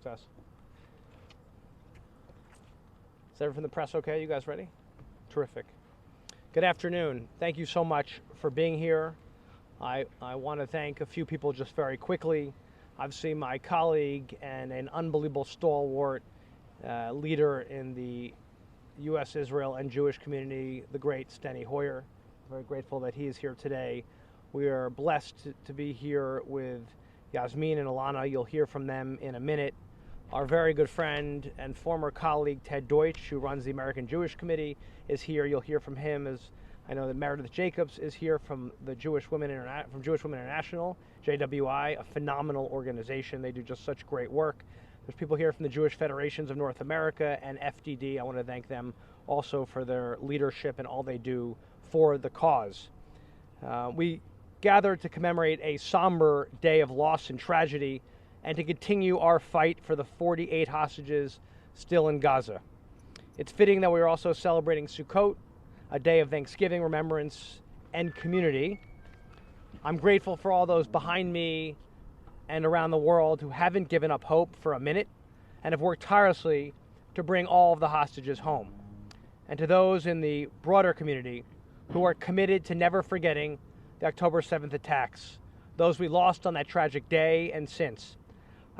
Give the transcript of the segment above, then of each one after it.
fast. Is everyone from the press okay? You guys ready? Terrific. Good afternoon. Thank you so much for being here. I want to thank a few people just very quickly. Obviously, my colleague and an unbelievable stalwart leader in the U.S., Israel, and Jewish community, the great Steny Hoyer. Very grateful that he is here today. We are blessed to be here with Yasmin and Alana. You'll hear from them in a minute. Our very good friend and former colleague Ted Deutsch, who runs the American Jewish Committee, is here. You'll hear from him. As I know that Meredith Jacobs is here from the Jewish Women International, JWI, a phenomenal organization. They do just such great work. There's people here from the Jewish Federations of North America and FDD. I want to thank them also for their leadership and all they do for the cause. We gathered to commemorate a somber day of loss and tragedy and to continue our fight for the 48 hostages still in Gaza. It's fitting that we are also celebrating Sukkot, a day of thanksgiving, remembrance, and community. I'm grateful for all those behind me and around the world who haven't given up hope for a minute and have worked tirelessly to bring all of the hostages home. And to those in the broader community who are committed to never forgetting the October 7th attacks, those we lost on that tragic day and since.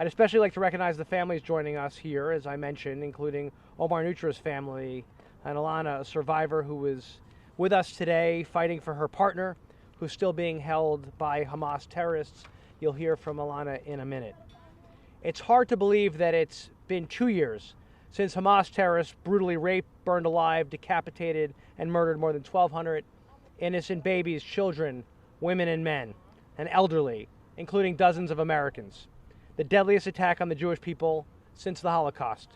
I'd especially like to recognize the families joining us here, as I mentioned, including Omar Neutra's family and Alana, a survivor who is with us today fighting for her partner, who's still being held by Hamas terrorists. You'll hear from Alana in a minute. It's hard to believe that it's been 2 years since Hamas terrorists brutally raped, burned alive, decapitated, and murdered more than 1,200 innocent babies, children, women and men, and elderly, including dozens of Americans. The deadliest attack on the Jewish people since the Holocaust.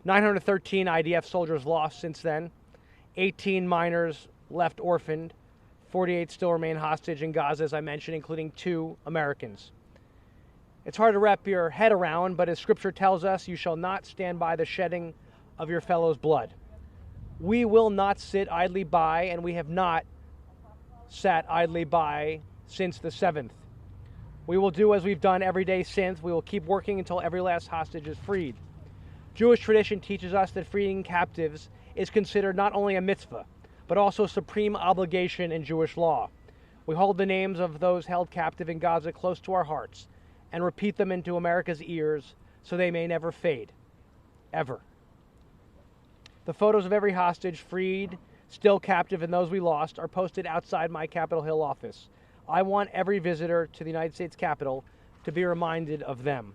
913 IDF soldiers lost since then, 18 minors left orphaned, 48 still remain hostage in Gaza, as I mentioned, including 2 Americans. It's hard to wrap your head around, but as Scripture tells us, you shall not stand by the shedding of your fellow's blood. We will not sit idly by, and we have not sat idly by since the 7th. We will do as we've done every day since. We will keep working until every last hostage is freed. Jewish tradition teaches us that freeing captives is considered not only a mitzvah, but also a supreme obligation in Jewish law. We hold the names of those held captive in Gaza close to our hearts and repeat them into America's ears so they may never fade, ever. The photos of every hostage freed, still captive, and those we lost are posted outside my Capitol Hill office. I want every visitor to the United States Capitol to be reminded of them.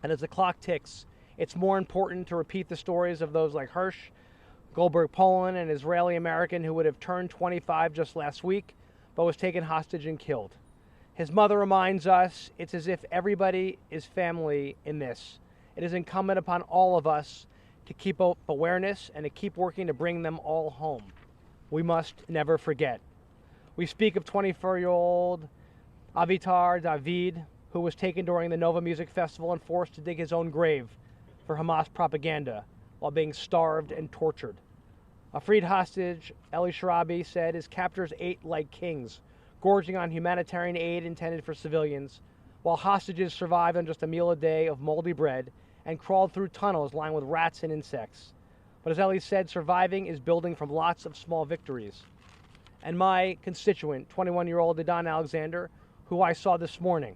And as the clock ticks, it's more important to repeat the stories of those like Hirsch, Goldberg Poland, an Israeli-American who would have turned 25 just last week, but was taken hostage and killed. His mother reminds us it's as if everybody is family in this. It is incumbent upon all of us to keep up awareness and to keep working to bring them all home. We must never forget. We speak of 24-year-old Avitar David, who was taken during the Nova Music Festival and forced to dig his own grave for Hamas propaganda while being starved and tortured. A freed hostage, Eli Sharabi, said his captors ate like kings, gorging on humanitarian aid intended for civilians, while hostages survived on just a meal a day of moldy bread and crawled through tunnels lined with rats and insects. But as Eli said, surviving is building from lots of small victories. And my constituent, 21-year-old Adon Alexander, who I saw this morning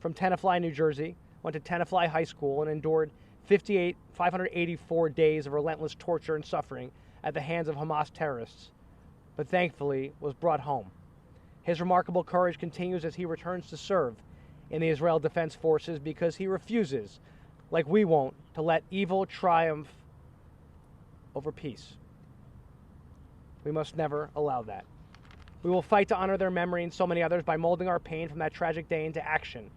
from Tenafly, New Jersey, went to Tenafly High School and endured 584 days of relentless torture and suffering at the hands of Hamas terrorists, but thankfully was brought home. His remarkable courage continues as he returns to serve in the Israel Defense Forces because he refuses, like we won't, to let evil triumph over peace. We must never allow that. We will fight to honor their memory and so many others by molding our pain from that tragic day into action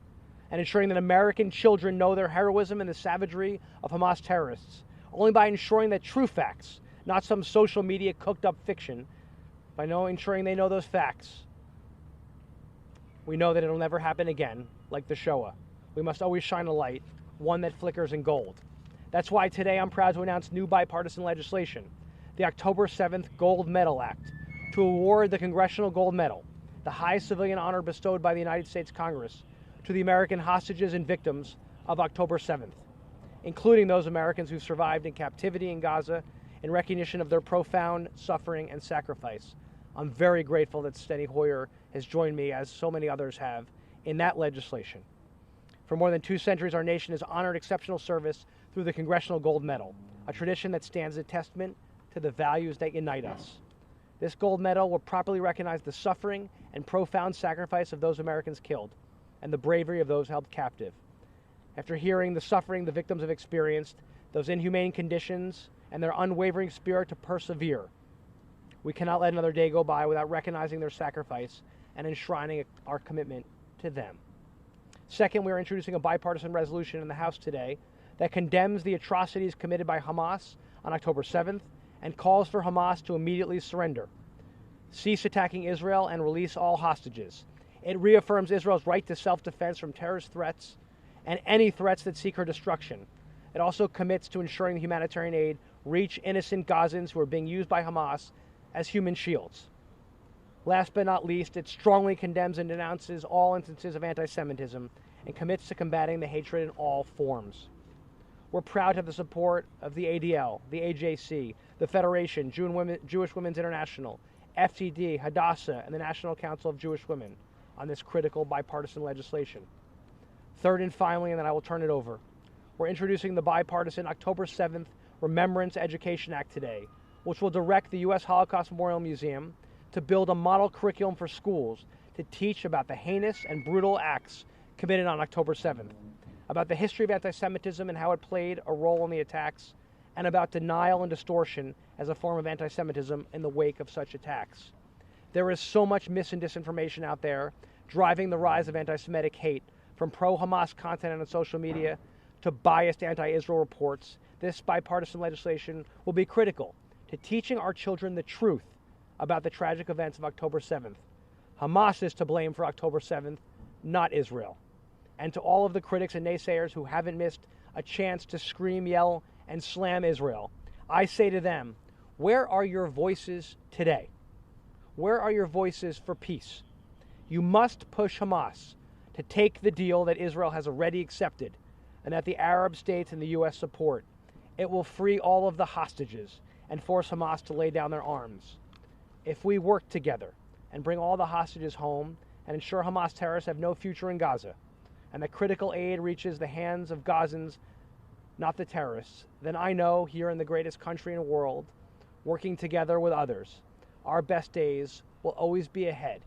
and ensuring that American children know their heroism and the savagery of Hamas terrorists. Only by ensuring that true facts, not some social media cooked up fiction, by ensuring they know those facts, we know that it'll never happen again, like the Shoah. We must always shine a light, one that flickers in gold. That's why today I'm proud to announce new bipartisan legislation, the October 7th Gold Medal Act, to award the Congressional Gold Medal, the highest civilian honor bestowed by the United States Congress, to the American hostages and victims of October 7th. including those Americans who survived in captivity in Gaza, in recognition of their profound suffering and sacrifice. I'm very grateful that Steny Hoyer has joined me, as so many others have, in that legislation. For more than 2 centuries, our nation has honored exceptional service through the Congressional Gold Medal, a tradition that stands as a testament to the values that unite us. This gold medal will properly recognize the suffering and profound sacrifice of those Americans killed and the bravery of those held captive. After hearing the suffering the victims have experienced, those inhumane conditions, and their unwavering spirit to persevere, we cannot let another day go by without recognizing their sacrifice and enshrining our commitment to them. Second, we are introducing a bipartisan resolution in the House today that condemns the atrocities committed by Hamas on October 7th and calls for Hamas to immediately surrender, cease attacking Israel, and release all hostages. It reaffirms Israel's right to self-defense from terrorist threats and any threats that seek her destruction. It also commits to ensuring the humanitarian aid reach innocent Gazans who are being used by Hamas as human shields. Last but not least, it strongly condemns and denounces all instances of anti-Semitism and commits to combating the hatred in all forms. We're proud to have the support of the ADL, the AJC, the Federation, Jewish Women's International, FTD, Hadassah, and the National Council of Jewish Women on this critical bipartisan legislation. Third and finally, and then I will turn it over, we're introducing the bipartisan October 7th Remembrance Education Act today, which will direct the U.S. Holocaust Memorial Museum to build a model curriculum for schools to teach about the heinous and brutal acts committed on October 7th, about the history of anti-Semitism and how it played a role in the attacks, and about denial and distortion as a form of anti-Semitism in the wake of such attacks. There is so much mis and disinformation out there driving the rise of anti-Semitic hate, from pro-Hamas content on social media to biased anti-Israel reports. This bipartisan legislation will be critical to teaching our children the truth about the tragic events of October 7th. Hamas is to blame for October 7th, not Israel. And to all of the critics and naysayers who haven't missed a chance to scream, yell, and slam Israel, I say to them, where are your voices today? Where are your voices for peace? You must push Hamas to take the deal that Israel has already accepted and that the Arab states and the U.S. support. It will free all of the hostages and force Hamas to lay down their arms. If we work together and bring all the hostages home and ensure Hamas terrorists have no future in Gaza, and that critical aid reaches the hands of Gazans, not the terrorists, then I know here in the greatest country in the world, working together with others, our best days will always be ahead.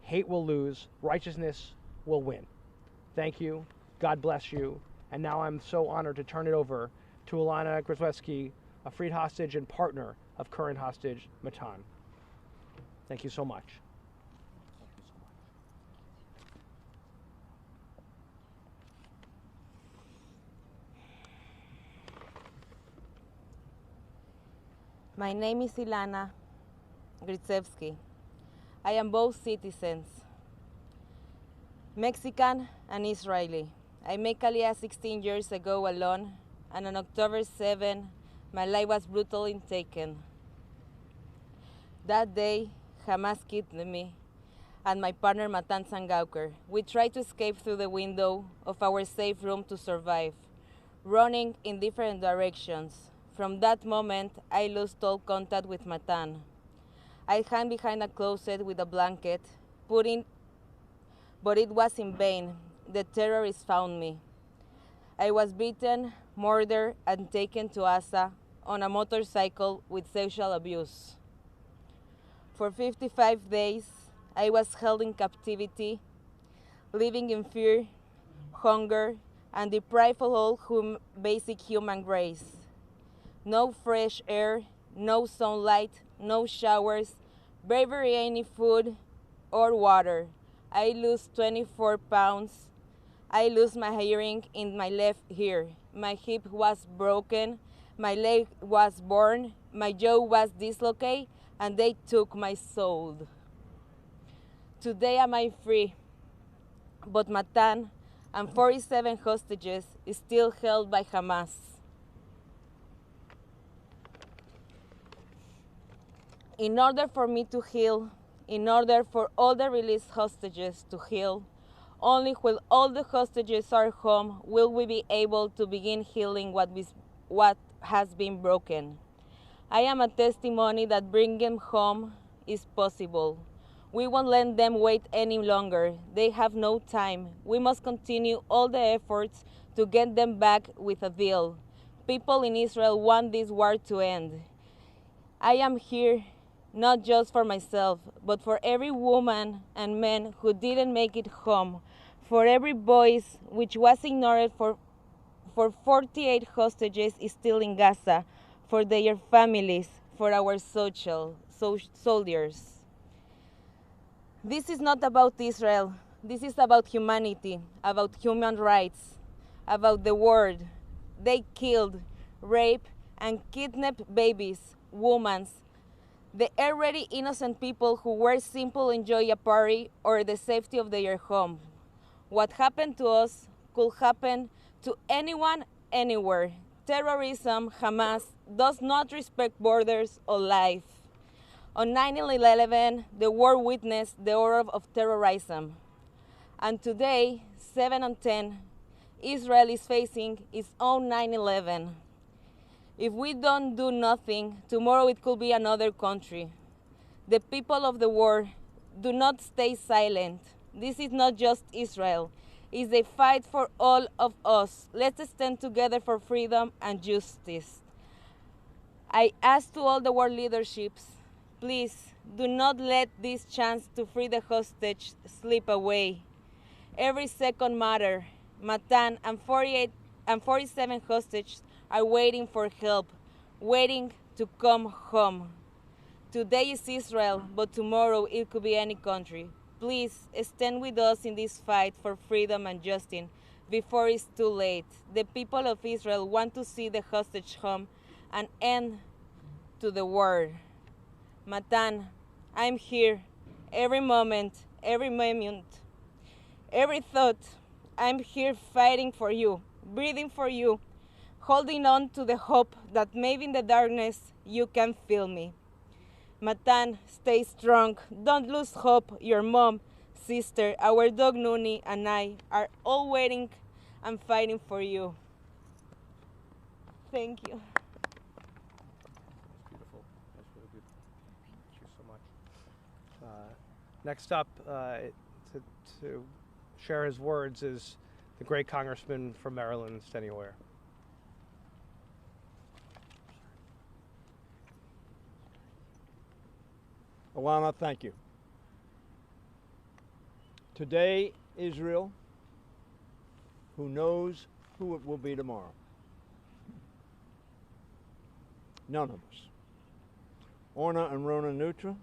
Hate will lose, righteousness will win. Thank you, God bless you, and now I'm so honored to turn it over to Alana Gitski, a freed hostage and partner of current hostage Matan. Thank you so much. My name is Alana Gitski. I am both citizens, Mexican and Israeli. I made Aliyah 16 years ago alone, and on October 7, my life was brutally taken. That day, Hamas kidnapped me and my partner Matan Sangauker. We tried to escape through the window of our safe room to survive, running in different directions. From that moment, I lost all contact with Matan. I hid behind a closet with a blanket, but it was in vain. The terrorists found me. I was beaten, murdered, and taken to Gaza on a motorcycle with sexual abuse. For 55 days, I was held in captivity, living in fear, hunger, and deprived of all basic human grace. No fresh air, no sunlight, no showers, barely any food or water. I lost 24 pounds. I lost my hearing in my left ear. My hip was broken, my leg was burned, my jaw was dislocated, and they took my soul. Today am I free, but Matan and 47 hostages is still held by Hamas. In order for me to heal, in order for all the released hostages to heal, Only when all the hostages are home will we be able to begin healing what has been broken. I am a testimony that bringing them home is possible. We won't let them wait any longer. They have no time. We must continue all the efforts to get them back with a deal. People in Israel want this war to end. I am here not just for myself, but for every woman and man who didn't make it home, for every voice which was ignored, for 48 hostages still in Gaza, for their families, for our soldiers. This is not about Israel. This is about humanity, about human rights, about the world. They killed, raped, and kidnapped babies, women, the already innocent people who were simply enjoying a party or the safety of their home. What happened to us could happen to anyone, anywhere. Terrorism, Hamas, does not respect borders or life. On 9/11, the world witnessed the horror of terrorism. And today, 7/10, Israel is facing its own 9/11. If we don't do nothing, tomorrow it could be another country. The people of the world, do not stay silent. This is not just Israel. It's a fight for all of us. Let's stand together for freedom and justice. I ask to all the world leaderships, please do not let this chance to free the hostage slip away. Every second matters. Matan and 47 hostages are waiting for help, waiting to come home. Today is Israel, but tomorrow it could be any country. Please stand with us in this fight for freedom and justice before it's too late. The people of Israel want to see the hostage home and end to the war. Matan, I'm here every moment, every thought. I'm here fighting for you, breathing for you, holding on to the hope that maybe in the darkness you can feel me. Matan, stay strong. Don't lose hope. Your mom, sister, our dog Nuni, and I are all waiting and fighting for you. Thank you. That's beautiful. That's really good. Thank you so much. Next up, to share his words is the great Congressman from Maryland, Steny Hoyer. Alana, thank you. Today, Israel, who knows who it will be tomorrow? None of us. Omar and Omar Neutra,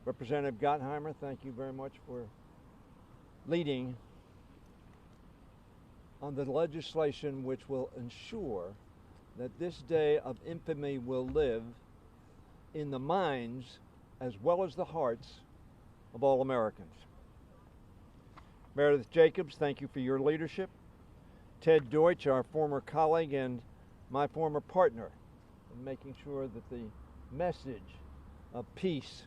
Representative Gottheimer, thank you very much for leading on the legislation which will ensure that this day of infamy will live in the minds as well as the hearts of all Americans. Meredith Jacobs, thank you for your leadership. Ted Deutsch, our former colleague and my former partner in making sure that the message of peace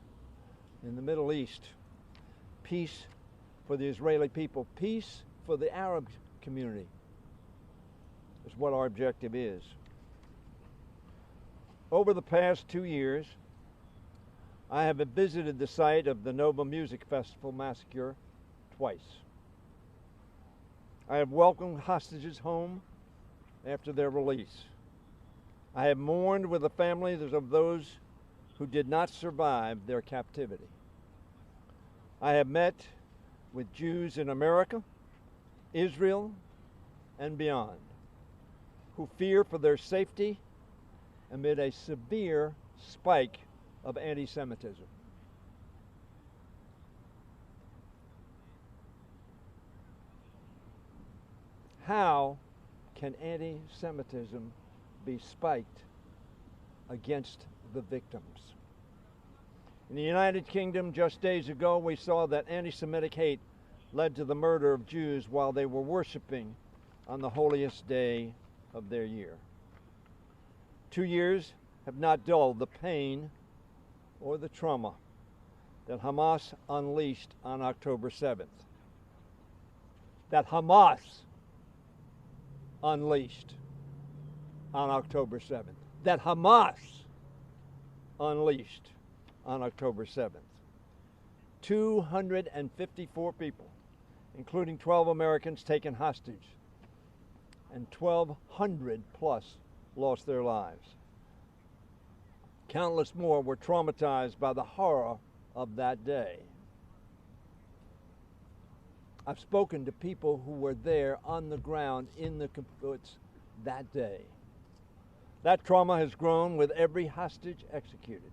in the Middle East, peace for the Israeli people, peace for the Arab community is what our objective is. Over the past 2 years, I have visited the site of the Nova Music Festival massacre twice. I have welcomed hostages home after their release. I have mourned with the families of those who did not survive their captivity. I have met with Jews in America, Israel, and beyond, who fear for their safety amid a severe spike of anti-Semitism. How can anti-Semitism be spiked against the victims? In the United Kingdom, just days ago, we saw that anti-Semitic hate led to the murder of Jews while they were worshiping on the holiest day of their year. 2 years have not dulled the pain or the trauma that Hamas unleashed on October 7th. that Hamas unleashed on October 7th. That Hamas unleashed on October 7th. 254 people, including 12 Americans taken hostage, and 1,200 plus lost their lives. Countless more were traumatized by the horror of that day. I've spoken to people who were there on the ground in the kibbutz that day. That trauma has grown with every hostage executed,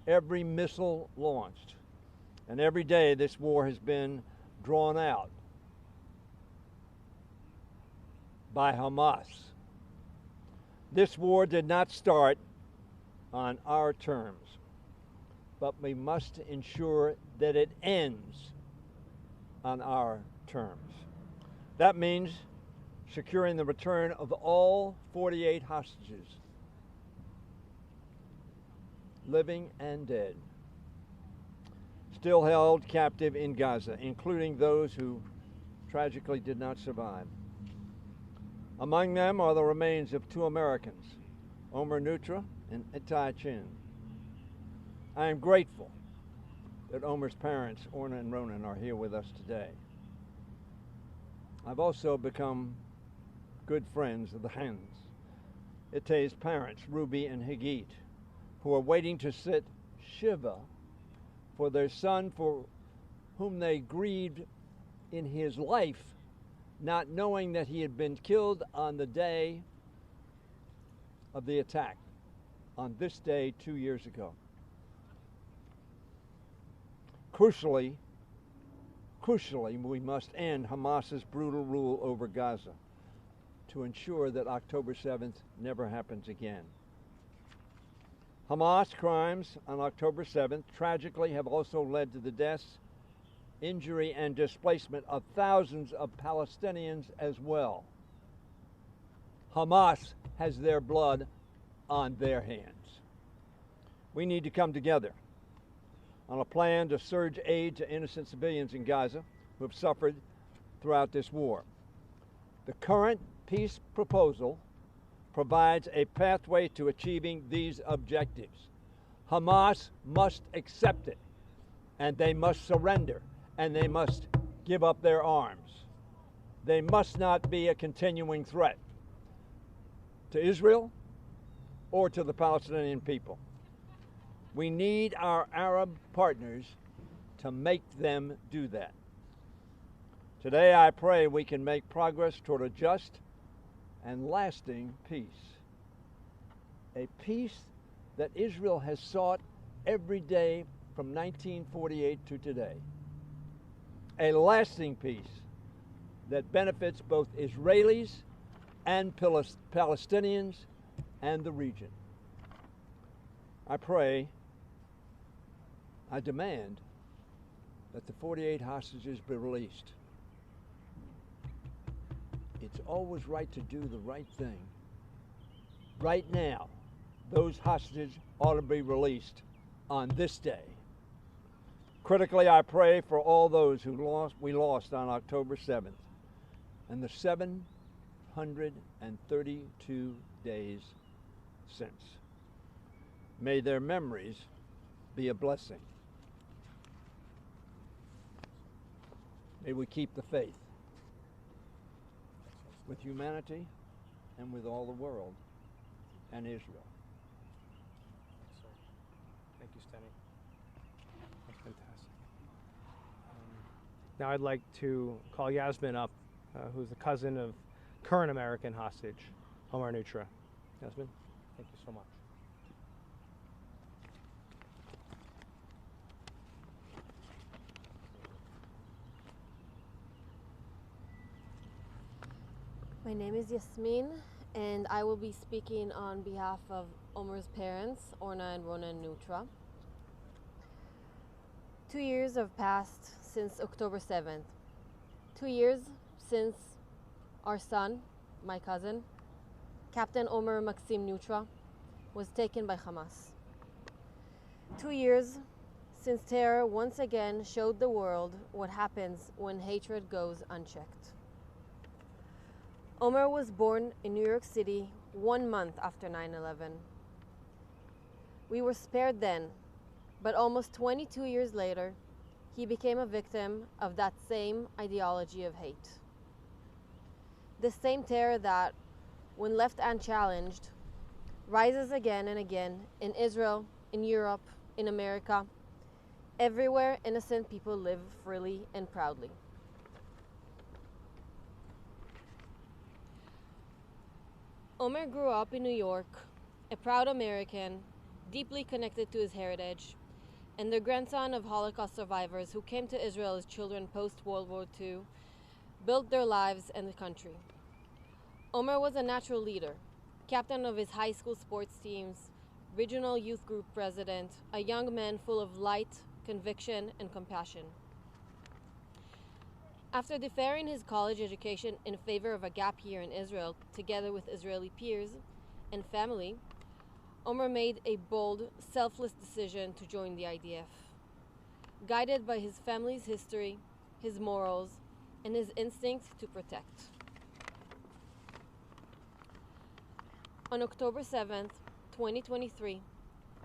every missile launched, and every day this war has been drawn out by Hamas. This war did not start on our terms, but we must ensure that it ends on our terms. That means securing the return of all 48 hostages, living and dead, still held captive in Gaza, including those who tragically did not survive. Among them are the remains of 2 Americans, Omar Neutra and Steny Hoyer. I am grateful that Omar's parents, Orna and Ronan, are here with us today. I've also become good friends of the heinous, Itay's parents, Ruby and Hagit, who are waiting to sit Shiva for their son, for whom they grieved in his life, not knowing that he had been killed on the day of the attack, on this day 2 years ago. Crucially, we must end Hamas's brutal rule over Gaza to ensure that October 7th never happens again. Hamas crimes on October 7th tragically have also led to the deaths, injury, and displacement of thousands of Palestinians as well. Hamas has their blood on their hands. We need to come together on a plan to surge aid to innocent civilians in Gaza who have suffered throughout this war. The current peace proposal provides a pathway to achieving these objectives. Hamas must accept it, and they must surrender, and they must give up their arms. They must not be a continuing threat to Israel or to the Palestinian people. We need our Arab partners to make them do that. Today, I pray we can make progress toward a just and lasting peace. A peace that Israel has sought every day from 1948 to today. A lasting peace that benefits both Israelis and Palestinians and the region. I pray, I demand that the 48 hostages be released. It's always right to do the right thing. Right now, those hostages ought to be released on this day. Critically, I pray for all those we lost on October 7th and the 732 days since. May their memories be a blessing. May we keep the faith with humanity and with all the world and Israel. Thank you, Steny. That's fantastic. Now I'd like to call Yasmin up, who's the cousin of current American hostage, Omar Neutra. Yasmin, thank you so much. My name is Yasmin, and I will be speaking on behalf of Omar's parents, Orna and Ronan Neutra. 2 years have passed since October 7th. 2 years since our son, my cousin, Captain Omar Maxim Neutra, was taken by Hamas. 2 years since terror once again showed the world what happens when hatred goes unchecked. Omar was born in New York City 1 month after 9/11. We were spared then, but almost 22 years later, he became a victim of that same ideology of hate. The same terror that, when left unchallenged, rises again and again in Israel, in Europe, in America, everywhere innocent people live freely and proudly. Omar grew up in New York, a proud American, deeply connected to his heritage, and the grandson of Holocaust survivors who came to Israel as children post-World War II, built their lives and the country. Omar was a natural leader, captain of his high school sports teams, regional youth group president, a young man full of light, conviction, and compassion. After deferring his college education in favor of a gap year in Israel, together with Israeli peers and family, Omar made a bold, selfless decision to join the IDF. Guided by his family's history, his morals, and his instinct to protect. On October 7th, 2023,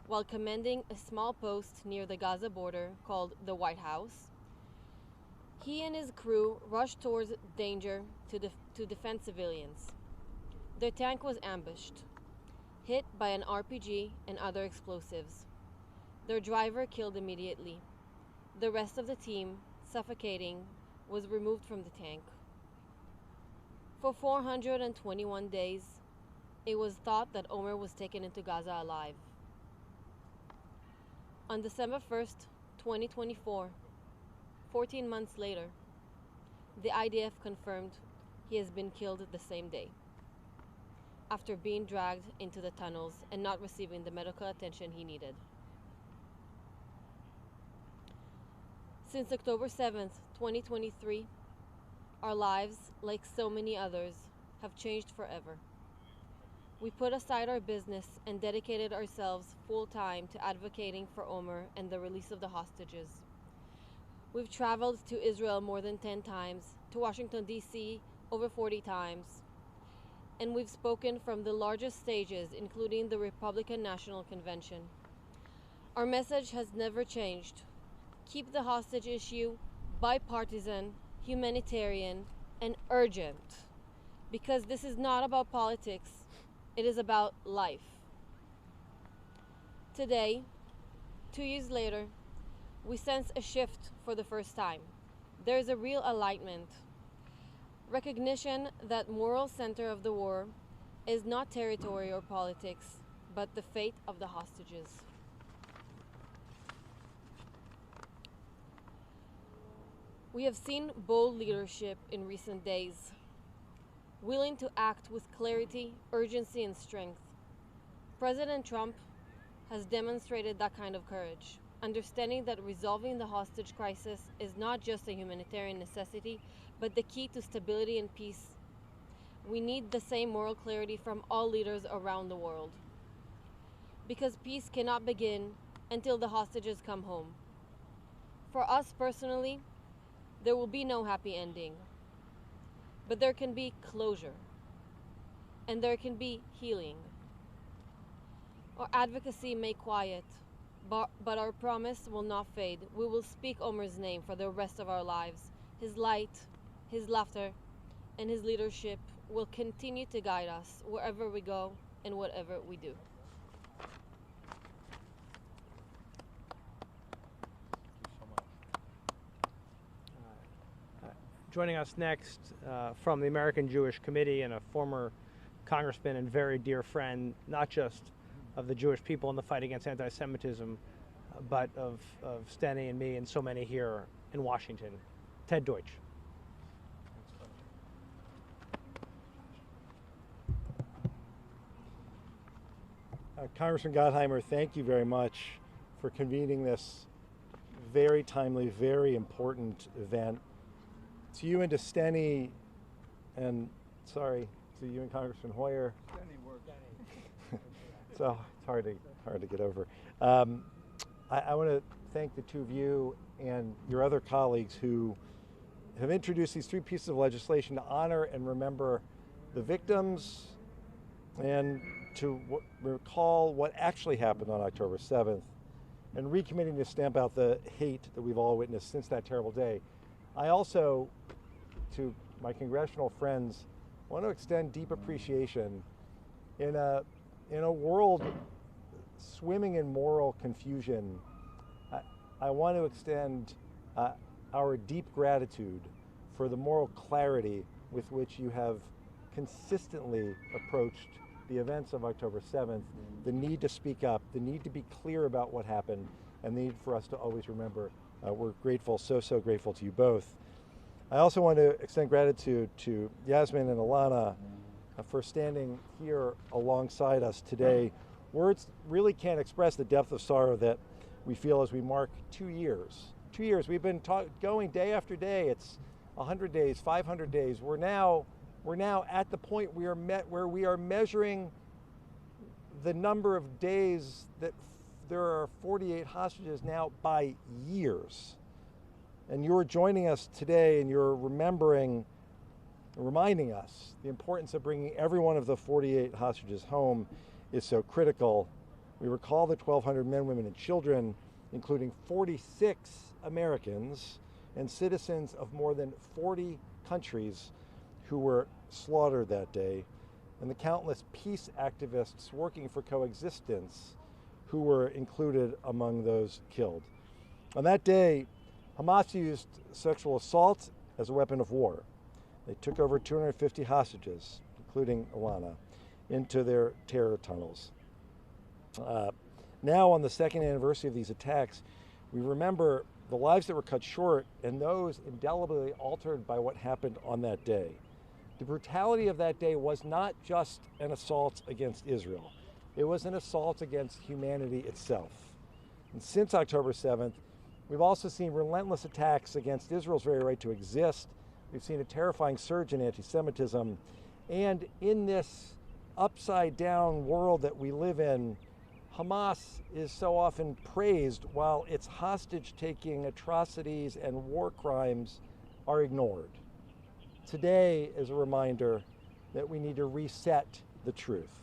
while commanding a small post near the Gaza border called the White House, he and his crew rushed towards danger to defend civilians. Their tank was ambushed, hit by an RPG and other explosives. Their driver killed immediately. The rest of the team, suffocating, was removed from the tank. For 421 days, it was thought that Omar was taken into Gaza alive. On December 1st, 2024, 14 months later, the IDF confirmed he has been killed the same day, after being dragged into the tunnels and not receiving the medical attention he needed. Since October 7th, 2023, our lives, like so many others, have changed forever. We put aside our business and dedicated ourselves full-time to advocating for Omar and the release of the hostages. We've traveled to Israel more than 10 times, to Washington, D.C. over 40 times, and we've spoken from the largest stages, including the Republican National Convention. Our message has never changed. Keep the hostage issue bipartisan, humanitarian, and urgent, because this is not about politics, it is about life. Today, 2 years later, we sense a shift for the first time. There is a real alignment. Recognition that moral center of the war is not territory or politics, but the fate of the hostages. We have seen bold leadership in recent days, willing to act with clarity, urgency, and strength. President Trump has demonstrated that kind of courage, understanding that resolving the hostage crisis is not just a humanitarian necessity, but the key to stability and peace. We need the same moral clarity from all leaders around the world, because peace cannot begin until the hostages come home. For us personally, there will be no happy ending, but there can be closure, and there can be healing. Our advocacy may quiet, but our promise will not fade. We will speak Omar's name for the rest of our lives. His light, his laughter, and his leadership will continue to guide us wherever we go and whatever we do. Joining us next from the American Jewish Committee and a former congressman and very dear friend, not just of the Jewish people in the fight against anti-Semitism, but of Steny and me and so many here in Washington, Ted Deutsch. Congressman Gottheimer, thank you very much for convening this very timely, very important event. To you and to Steny, and sorry, to you and Congressman Hoyer. Steny works. So it's hard to get over. I want to thank the two of you and your other colleagues who have introduced these three pieces of legislation to honor and remember the victims and to recall what actually happened on October 7th and recommitting to stamp out the hate that we've all witnessed since that terrible day. I also, to my congressional friends, want to extend deep appreciation in a world swimming in moral confusion. I want to extend our deep gratitude for the moral clarity with which you have consistently approached the events of October 7th, the need to speak up, the need to be clear about what happened, and the need for us to always remember. We're grateful, so grateful to you both. I also want to extend gratitude to Yasmin and Alana for standing here alongside us today. Words really can't express the depth of sorrow that we feel as we mark 2 years. 2 years, we've been going day after day. It's 100 days, 500 days. We're now at the point where we are measuring the number of days that there are 48 hostages now by years. And you're joining us today and you're reminding us the importance of bringing every one of the 48 hostages home is so critical. We recall the 1,200 men, women, and children, including 46 Americans and citizens of more than 40 countries who were slaughtered that day, and the countless peace activists working for coexistence who were included among those killed. On that day, Hamas used sexual assault as a weapon of war. They took over 250 hostages, including Alana, into their terror tunnels. Now, on the second anniversary of these attacks, we remember the lives that were cut short and those indelibly altered by what happened on that day. The brutality of that day was not just an assault against Israel. It was an assault against humanity itself. And since October 7th, we've also seen relentless attacks against Israel's very right to exist. We've seen a terrifying surge in anti-Semitism. And in this upside-down world that we live in, Hamas is so often praised while its hostage-taking atrocities and war crimes are ignored. Today is a reminder that we need to reset the truth.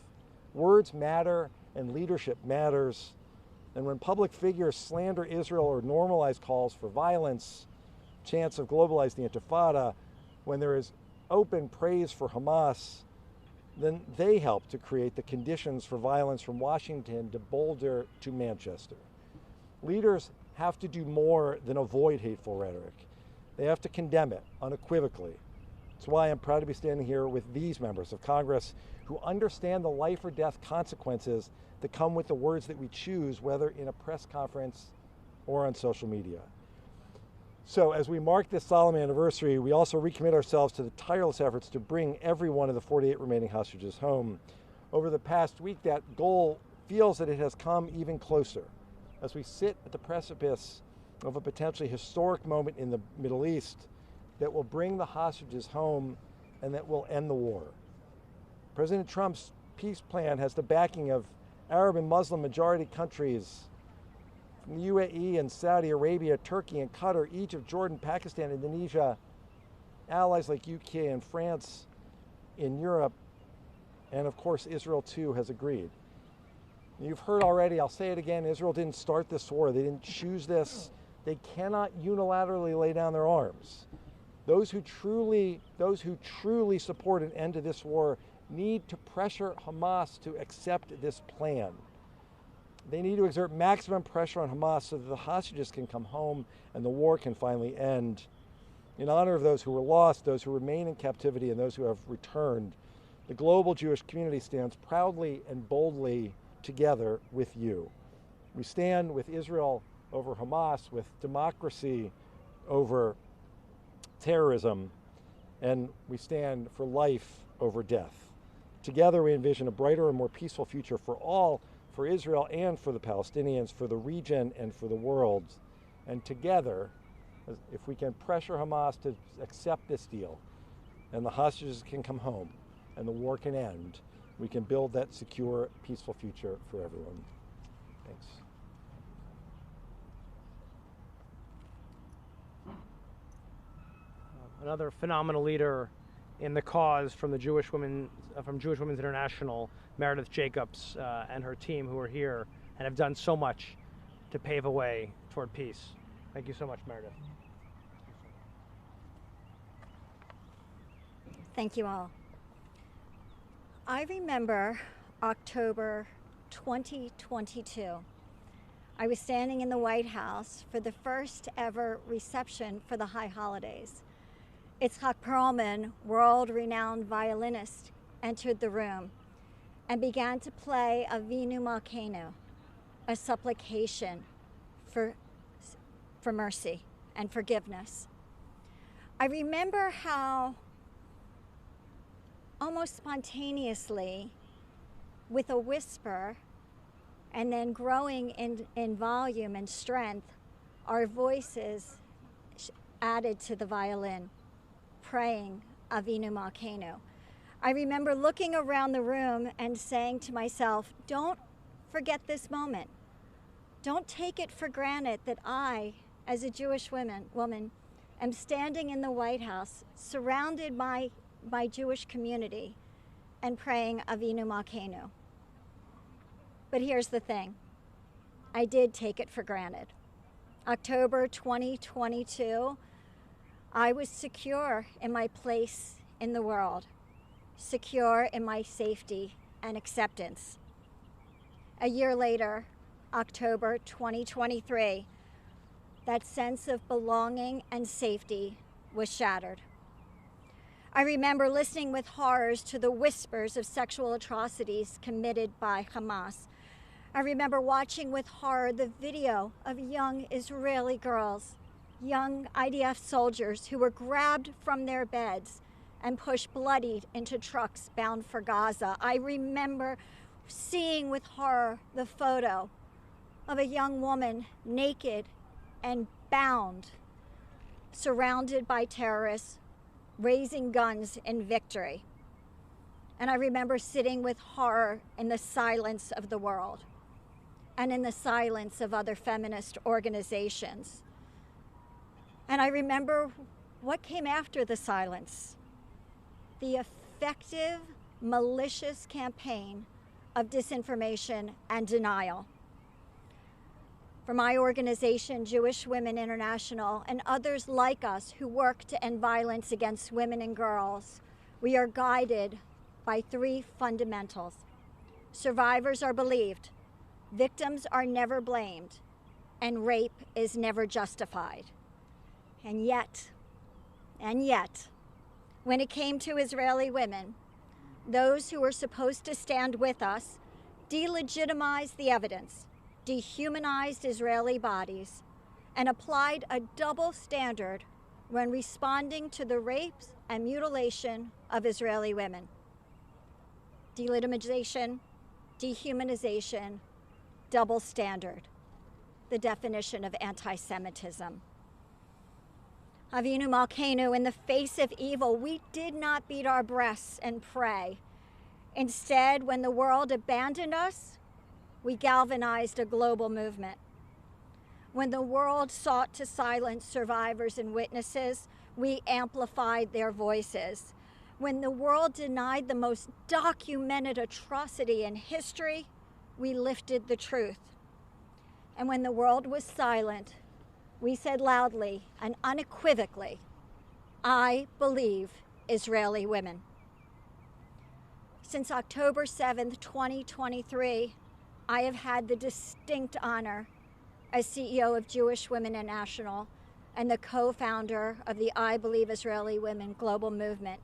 Words matter and leadership matters. And when public figures slander Israel or normalize calls for violence, chants of globalize the Intifada, when there is open praise for Hamas, then they help to create the conditions for violence from Washington to Boulder to Manchester. Leaders have to do more than avoid hateful rhetoric. They have to condemn it unequivocally. That's why I'm proud to be standing here with these members of Congress who understand the life or death consequences that come with the words that we choose, whether in a press conference or on social media. So as we mark this solemn anniversary, we also recommit ourselves to the tireless efforts to bring every one of the 48 remaining hostages home. Over the past week, that goal feels that it has come even closer as we sit at the precipice of a potentially historic moment in the Middle East that will bring the hostages home and that will end the war. President Trump's peace plan has the backing of Arab and Muslim majority countries from the UAE and Saudi Arabia, Turkey and Qatar, Egypt, Jordan, Pakistan, Indonesia, allies like UK and France in Europe, and of course Israel too has agreed. You've heard already, I'll say it again, Israel didn't start this war. They didn't choose this. They cannot unilaterally lay down their arms. Those who truly support an end to this war need to pressure Hamas to accept this plan. They need to exert maximum pressure on Hamas so that the hostages can come home and the war can finally end. In honor of those who were lost, those who remain in captivity, and those who have returned, the global Jewish community stands proudly and boldly together with you. We stand with Israel over Hamas, with democracy over terrorism, and we stand for life over death. Together we envision a brighter and more peaceful future for all, for Israel and for the Palestinians, for the region and for the world. And together, if we can pressure Hamas to accept this deal, and the hostages can come home, and the war can end, we can build that secure, peaceful future for everyone. Thanks. Another phenomenal leader in the cause from the Jewish Women, from Jewish Women's International, Meredith Jacobs and her team, who are here and have done so much to pave a way toward peace. Thank you so much, Meredith. Thank you all. I remember October 2022. I was standing in the White House for the first ever reception for the high holidays. Itzhak Perlman, world-renowned violinist, entered the room and began to play Avinu Malkeinu, a supplication for mercy and forgiveness. I remember how almost spontaneously, with a whisper and then growing in volume and strength, our voices added to the violin, praying Avinu Malkeinu. I remember looking around the room and saying to myself, don't forget this moment. Don't take it for granted that I, as a Jewish woman, am standing in the White House, surrounded by my Jewish community, and praying Avinu Malkeinu. But here's the thing. I did take it for granted. October 2022, I was secure in my place in the world, secure in my safety and acceptance. A year later, October 2023, that sense of belonging and safety was shattered. I remember listening with horrors to the whispers of sexual atrocities committed by Hamas. I remember watching with horror the video of young Israeli girls, young IDF soldiers who were grabbed from their beds and pushed bloodied into trucks bound for Gaza. I remember seeing with horror the photo of a young woman naked and bound, surrounded by terrorists, raising guns in victory. And I remember sitting with horror in the silence of the world and in the silence of other feminist organizations. And I remember what came after the silence: the effective, malicious campaign of disinformation and denial. For my organization, Jewish Women International, and others like us who work to end violence against women and girls, we are guided by three fundamentals. Survivors are believed, victims are never blamed, and rape is never justified. And yet, when it came to Israeli women, those who were supposed to stand with us delegitimized the evidence, dehumanized Israeli bodies, and applied a double standard when responding to the rapes and mutilation of Israeli women. Delegitimization, dehumanization, double standard, the definition of anti-Semitism. Avinu Malkeinu, in the face of evil, we did not beat our breasts and pray. Instead, when the world abandoned us, we galvanized a global movement. When the world sought to silence survivors and witnesses, we amplified their voices. When the world denied the most documented atrocity in history, we lifted the truth. And when the world was silent, we said loudly and unequivocally, I believe Israeli women. Since October 7th, 2023, I have had the distinct honor as CEO of Jewish Women International and the co-founder of the I Believe Israeli Women global movement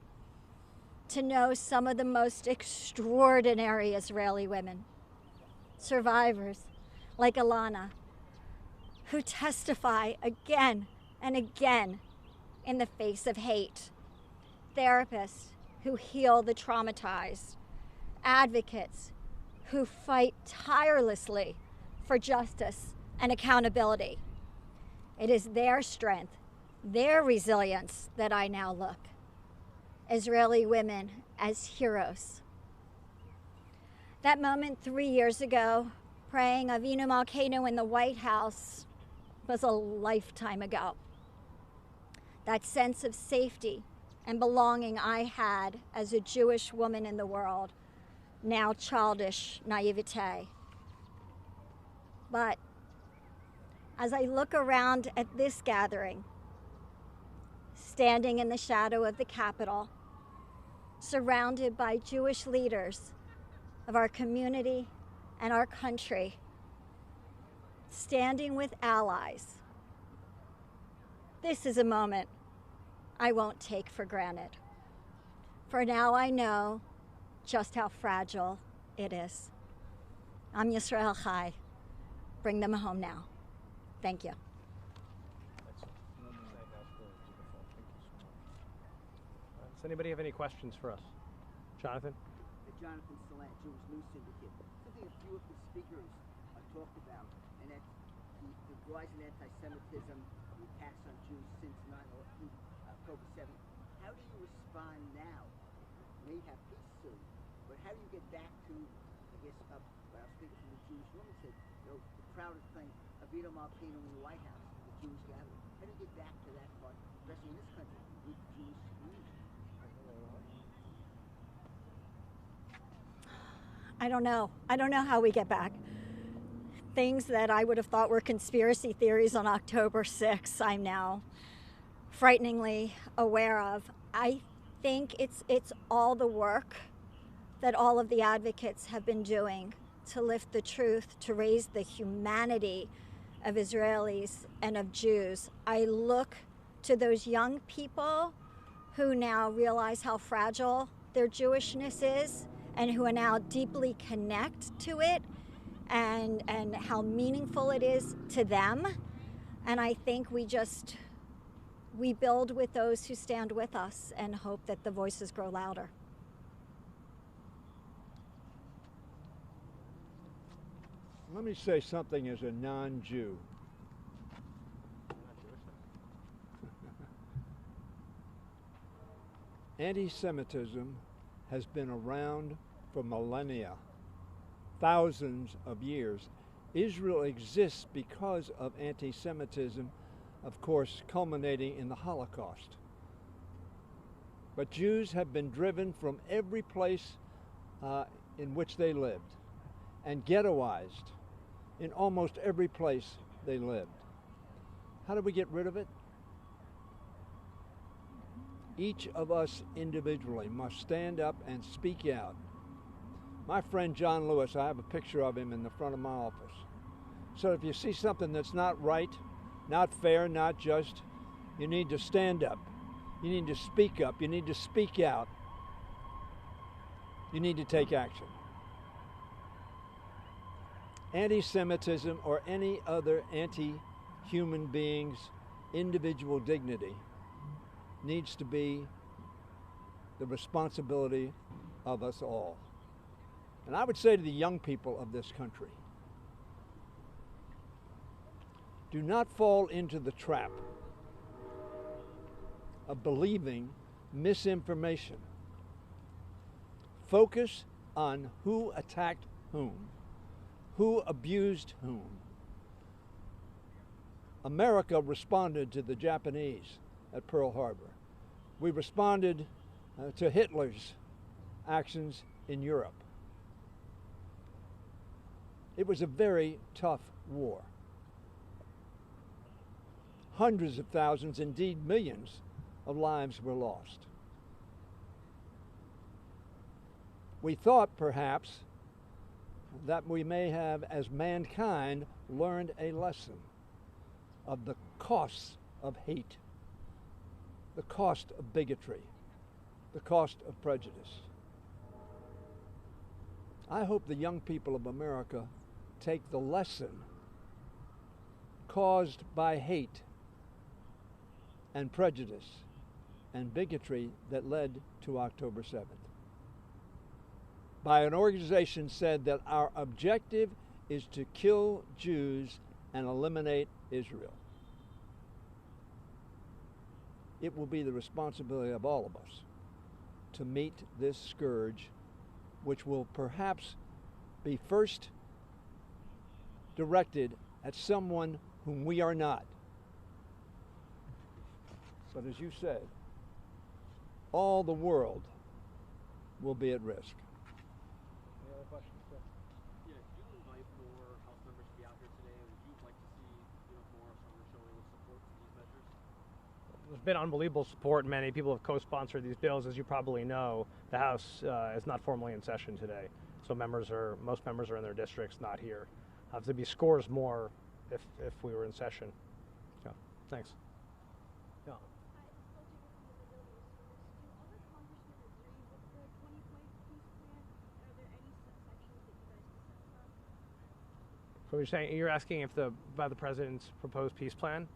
to know some of the most extraordinary Israeli women, survivors like Alana, who testify again and again in the face of hate, therapists who heal the traumatized, advocates who fight tirelessly for justice and accountability. It is their strength, their resilience that I now look. Israeli women as heroes. That moment 3 years ago, praying Avinu Malkeinu in the White House, was a lifetime ago. That sense of safety and belonging I had as a Jewish woman in the world, now childish naivete. But as I look around at this gathering, standing in the shadow of the Capitol, surrounded by Jewish leaders of our community and our country, standing with allies, this is a moment I won't take for granted. For now I know just how fragile it is. I'm Israel Chai. Bring them home now. Thank you. Does anybody have any questions for us? Jonathan? Jonathan Salant, Jewish News Syndicate. Something a few of the speakers talked about, and that's the rise in anti-Semitism, the attacks on Jews since October 7th. How do you respond now? You may have peace soon, but how do you get back to, I guess, I was speaking to the Jewish woman said, the proudest thing, Avito Malpino in the White House, the Jewish gathering. How do you get back to that part, especially in this country, with the Jewish community? I don't know. I don't know how we get back. Things that I would have thought were conspiracy theories on October 6th, I'm now frighteningly aware of. I think it's all the work that all of the advocates have been doing to lift the truth, to raise the humanity of Israelis and of Jews. I look to those young people who now realize how fragile their Jewishness is, and who are now deeply connect to it and how meaningful it is to them. And I think we build with those who stand with us and hope that the voices grow louder. Let me say something as a non-Jew. Anti-Semitism has been around for millennia, thousands of years. Israel exists because of anti-Semitism, of course, culminating in the Holocaust. But Jews have been driven from every place in which they lived and ghettoized in almost every place they lived. How do we get rid of it? Each of us individually must stand up and speak out. My friend John Lewis, I have a picture of him in the front of my office. So if you see something that's not right, not fair, not just, you need to stand up. You need to speak up. You need to speak out. You need to take action. Anti-Semitism or any other anti-human being's individual dignity needs to be the responsibility of us all. And I would say to the young people of this country, do not fall into the trap of believing misinformation. Focus on who attacked whom, who abused whom. America responded to the Japanese at Pearl Harbor. We responded to Hitler's actions in Europe. It was a very tough war. Hundreds of thousands, indeed millions, of lives were lost. We thought perhaps that we may have, as mankind, learned a lesson of the costs of hate, the cost of bigotry, the cost of prejudice. I hope the young people of America take the lesson caused by hate and prejudice and bigotry that led to October 7th. By an organization said that our objective is to kill Jews and eliminate Israel. It will be the responsibility of all of us to meet this scourge, which will perhaps be first directed at someone whom we are not. But as you said, all the world will be at risk. Any other questions? Yeah, do you invite more House members to be out here today? Would you like to see more stronger showing of support for these measures? There's been unbelievable support. Many people have co-sponsored these bills. As you probably know, the House is not formally in session today, so most members are in their districts, not here. There'd be scores more if we were in session. Yeah, thanks. Yeah. So you're asking if by the president's proposed peace plan?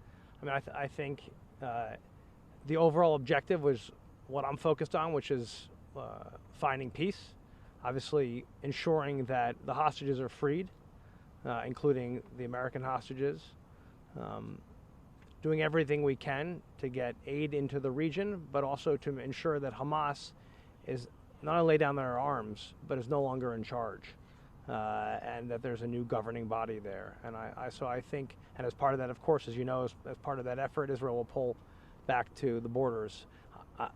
I mean, I think the overall objective was what I'm focused on, which is finding peace. Obviously, ensuring that the hostages are freed, including the American hostages. Doing everything we can to get aid into the region, but also to ensure that Hamas is not only lay down their arms, but is no longer in charge. And that there's a new governing body there. And so I think, and as part of that, of course, as you know, as part of that effort, Israel will pull back to the borders.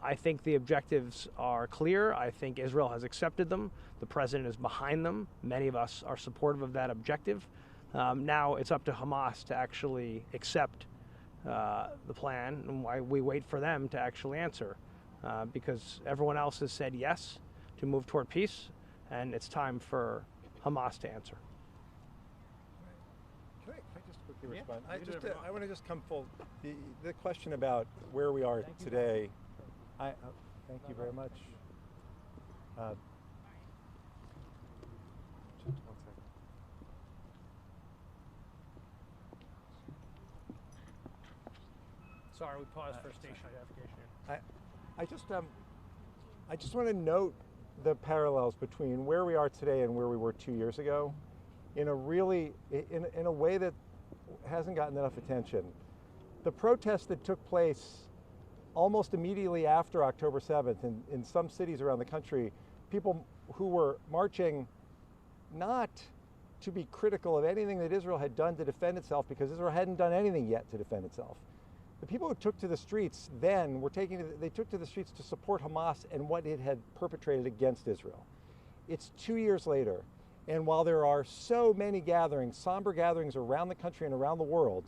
I think the objectives are clear. I think Israel has accepted them. The president is behind them. Many of us are supportive of that objective. Now it's up to Hamas to actually accept the plan, and why we wait for them to actually answer. Because everyone else has said yes to move toward peace, and it's time for Hamas to answer. Can I just quickly respond? I want to just come full. The question about where we are today. Thank you very much. Just 1 second. Sorry, we paused for station identification. I just want to note the parallels between where we are today and where we were 2 years ago in a way that hasn't gotten enough attention. The protests that took place almost immediately after October 7th in some cities around the country, people who were marching not to be critical of anything that Israel had done to defend itself, because Israel hadn't done anything yet to defend itself. The people who took to the streets then they took to the streets to support Hamas and what it had perpetrated against Israel. It's 2 years later, and while there are so many gatherings, somber gatherings around the country and around the world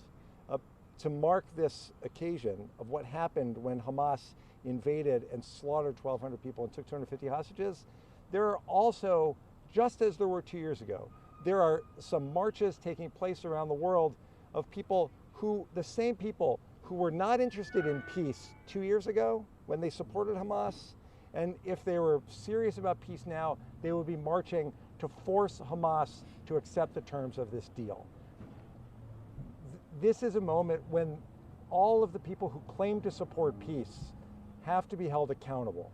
to mark this occasion of what happened when Hamas invaded and slaughtered 1,200 people and took 250 hostages, there are also, just as there were 2 years ago, there are some marches taking place around the world of the same people who were not interested in peace 2 years ago when they supported Hamas, and if they were serious about peace now, they would be marching to force Hamas to accept the terms of this deal. This is a moment when all of the people who claim to support peace have to be held accountable.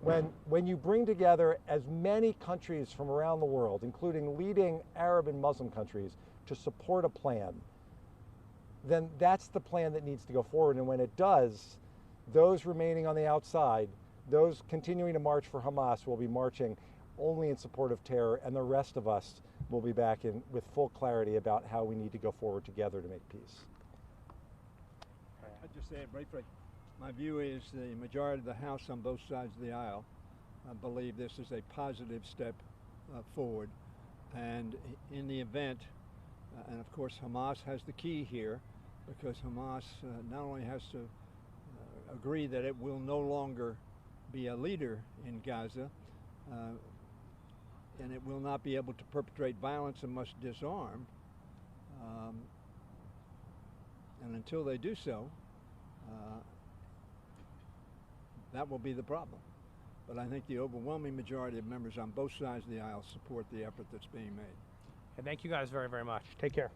When you bring together as many countries from around the world, including leading Arab and Muslim countries, to support a plan, then that's the plan that needs to go forward. And when it does, those remaining on the outside, those continuing to march for Hamas, will be marching only in support of terror, and the rest of us will be back in with full clarity about how we need to go forward together to make peace. I'd just say it briefly. My view is the majority of the House on both sides of the aisle believe this is a positive step forward. And in the event, and of course Hamas has the key here, because Hamas not only has to agree that it will no longer be a leader in Gaza, and it will not be able to perpetrate violence and must disarm. And until they do so, that will be the problem. But I think the overwhelming majority of members on both sides of the aisle support the effort that's being made. And thank you guys very, very much. Take care.